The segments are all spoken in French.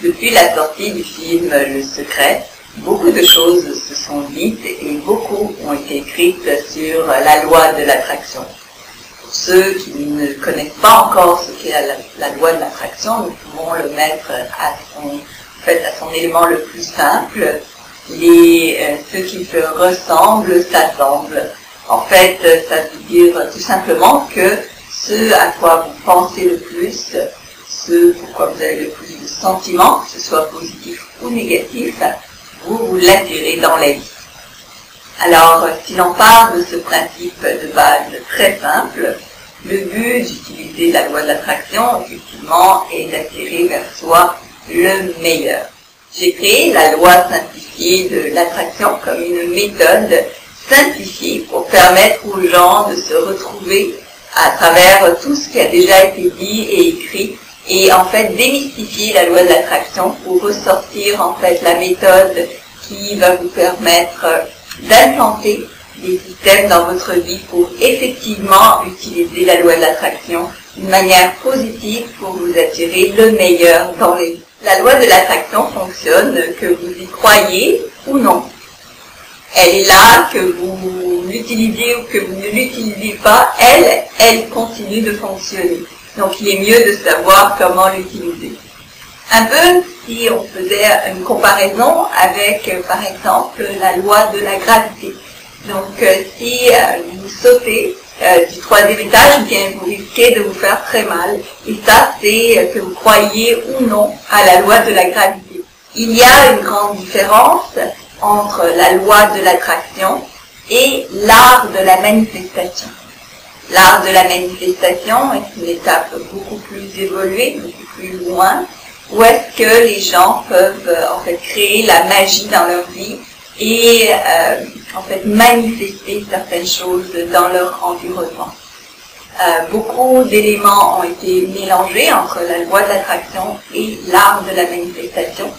Depuis la sortie du film Le Secret, beaucoup de choses se sont dites et beaucoup ont été écrites sur la loi de l'attraction. Pour ceux qui ne connaissent pas encore ce qu'est la loi de l'attraction, nous pouvons le mettre à son élément le plus simple. Ce qui se ressemble s'assemble. En fait, ça veut dire tout simplement que ce à quoi vous pensez le plus, ce pourquoi vous avez le plus de sentiments, que ce soit positif ou négatif, vous l'attirez dans la vie. Alors, si l'on part de ce principe de base très simple, le but d'utiliser la loi de l'attraction, effectivement, est d'attirer vers soi le meilleur. J'ai créé la loi simplifiée de l'attraction comme une méthode simplifiée pour permettre aux gens de se retrouver à travers tout ce qui a déjà été dit et écrit et en fait démystifier la loi de l'attraction pour ressortir en fait la méthode qui va vous permettre d'implanter des systèmes dans votre vie pour effectivement utiliser la loi de l'attraction d'une manière positive pour vous attirer le meilleur dans les vies. La loi de l'attraction fonctionne que vous y croyez ou non. Elle est là, que vous l'utilisiez ou que vous ne l'utilisez pas, elle continue de fonctionner. Donc il est mieux de savoir comment l'utiliser. Un peu si on faisait une comparaison avec, par exemple, la loi de la gravité. Donc si vous sautez du 3e étage, eh bien vous risquez de vous faire très mal. Et ça, c'est que vous croyez ou non à la loi de la gravité. Il y a une grande différence entre la loi de l'attraction et l'art de la manifestation. L'art de la manifestation est une étape beaucoup plus évoluée, beaucoup plus loin, où est-ce que les gens peuvent en fait créer la magie dans leur vie et en fait manifester certaines choses dans leur environnement. Beaucoup d'éléments ont été mélangés entre la loi de l'attraction et l'art de la manifestation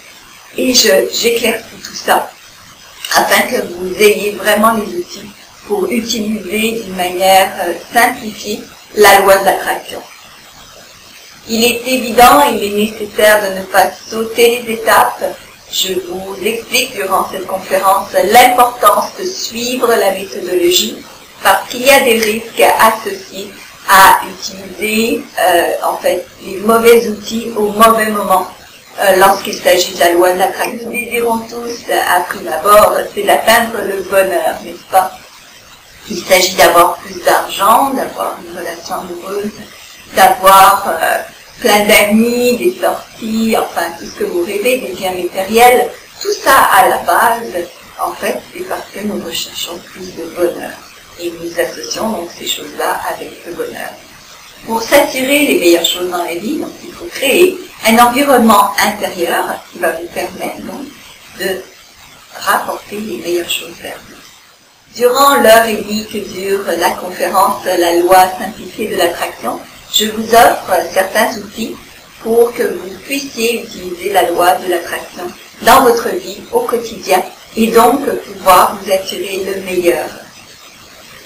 et j'éclaircis tout ça afin que vous ayez vraiment les outils pour utiliser d'une manière simplifiée la loi de l'attraction. Il est évident, il est nécessaire de ne pas sauter les étapes. Je vous explique durant cette conférence l'importance de suivre la méthodologie parce qu'il y a des risques associés à utiliser en fait les mauvais outils au mauvais moment lorsqu'il s'agit de la loi de l'attraction. Nous désirons tous à prime abord, c'est d'atteindre le bonheur, n'est-ce pas? Il s'agit d'avoir plus d'argent, d'avoir une relation amoureuse, d'avoir plein d'amis, des sorties, enfin tout ce que vous rêvez, des biens matériels. Tout ça à la base, en fait, c'est parce que nous recherchons plus de bonheur. Et nous associons donc ces choses-là avec le bonheur. Pour s'attirer les meilleures choses dans la vie, donc il faut créer un environnement intérieur qui va vous permettre donc de rapporter les meilleures choses vers vous. Durant l'heure et demie que dure la conférence La loi simplifiée de l'attraction, je vous offre certains outils pour que vous puissiez utiliser la loi de l'attraction dans votre vie au quotidien et donc pouvoir vous attirer le meilleur.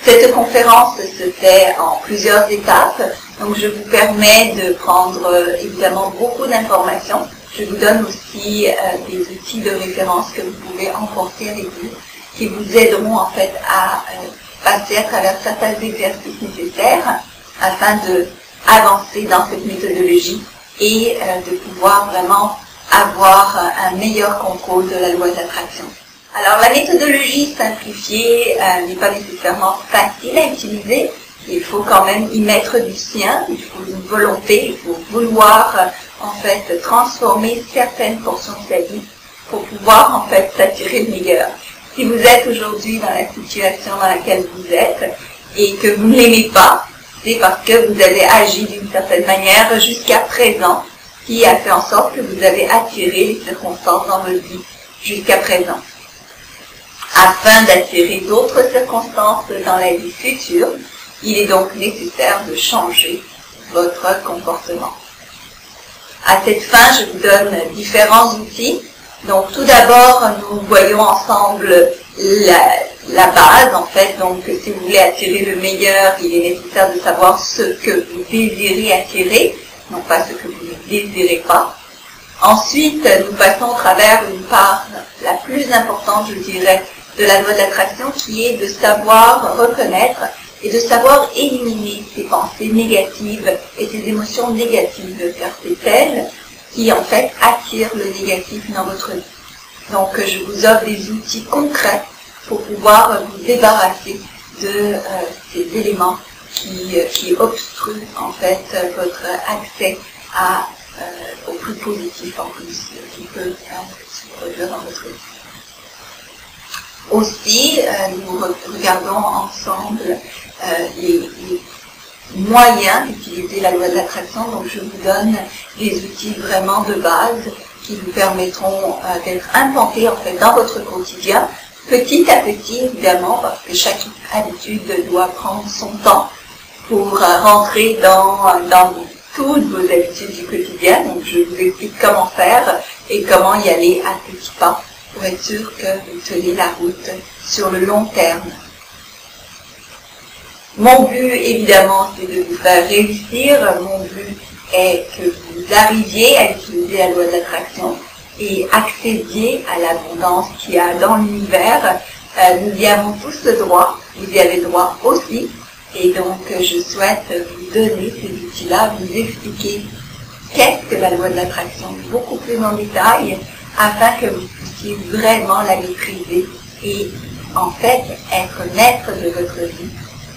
Cette conférence se fait en plusieurs étapes, donc je vous permets de prendre évidemment beaucoup d'informations. Je vous donne aussi des outils de référence que vous pouvez emporter avec vous, qui vous aideront en fait à passer à travers certains exercices nécessaires afin de avancer dans cette méthodologie et de pouvoir vraiment avoir un meilleur contrôle de la loi de l'attraction. Alors la méthodologie simplifiée n'est pas nécessairement facile à utiliser, il faut quand même y mettre du sien, il faut une volonté, il faut vouloir en fait transformer certaines portions de sa vie pour pouvoir en fait s'attirer le meilleur. Si vous êtes aujourd'hui dans la situation dans laquelle vous êtes et que vous ne l'aimez pas, c'est parce que vous avez agi d'une certaine manière jusqu'à présent qui a fait en sorte que vous avez attiré les circonstances dans votre vie jusqu'à présent. Afin d'attirer d'autres circonstances dans la vie future, il est donc nécessaire de changer votre comportement. À cette fin, je vous donne différents outils. Donc tout d'abord, nous voyons ensemble la base, en fait. Donc si vous voulez attirer le meilleur, il est nécessaire de savoir ce que vous désirez attirer, non pas ce que vous ne désirez pas. Ensuite, nous passons au travers une part la plus importante, je dirais, de la loi de l'attraction, qui est de savoir reconnaître et de savoir éliminer ces pensées négatives et ces émotions négatives, car c'est elles qui, en fait, attirent le négatif dans votre vie. Donc, je vous offre des outils concrets pour pouvoir vous débarrasser de ces éléments qui obstruent, en fait, votre accès au plus positif, en plus, qui peut se produire dans votre vie. Aussi, nous regardons ensemble les moyens d'utiliser la loi de l'attraction. Donc, je vous donne des outils vraiment de base qui vous permettront d'être implantés en fait dans votre quotidien, petit à petit évidemment, parce que chaque habitude doit prendre son temps pour rentrer dans toutes vos habitudes du quotidien. Donc, je vous explique comment faire et comment y aller à petits pas pour être sûr que vous tenez la route sur le long terme. Mon but, évidemment, c'est de vous faire réussir. Mon but est que vous arriviez à utiliser la loi de l'attraction et accédiez à l'abondance qu'il y a dans l'univers. Nous y avons tous le droit, vous y avez droit aussi. Et donc, je souhaite vous donner ces outils-là, vous expliquer qu'est-ce que la loi de l'attraction beaucoup plus en détail, afin que vous puissiez vraiment la maîtriser et en fait être maître de votre vie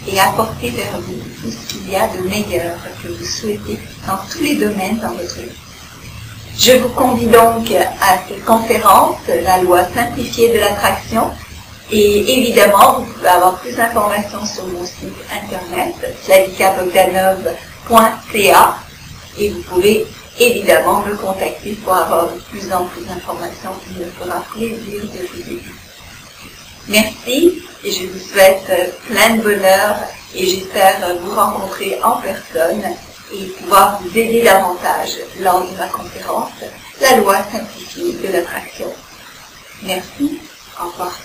et apporter vers vous tout ce qu'il y a de meilleur que vous souhaitez dans tous les domaines dans votre vie. Je vous convie donc à cette conférence, la loi simplifiée de l'attraction, et évidemment vous pouvez avoir plus d'informations sur mon site internet slavicabogdanov.ca et vous pouvez évidemment me contacter pour avoir de plus en plus d'informations. Il me fera plaisir de vous aider. Merci et je vous souhaite plein de bonheur et j'espère vous rencontrer en personne et pouvoir vous aider davantage lors de ma conférence, la loi simplifiée de l'attraction. Merci, au revoir.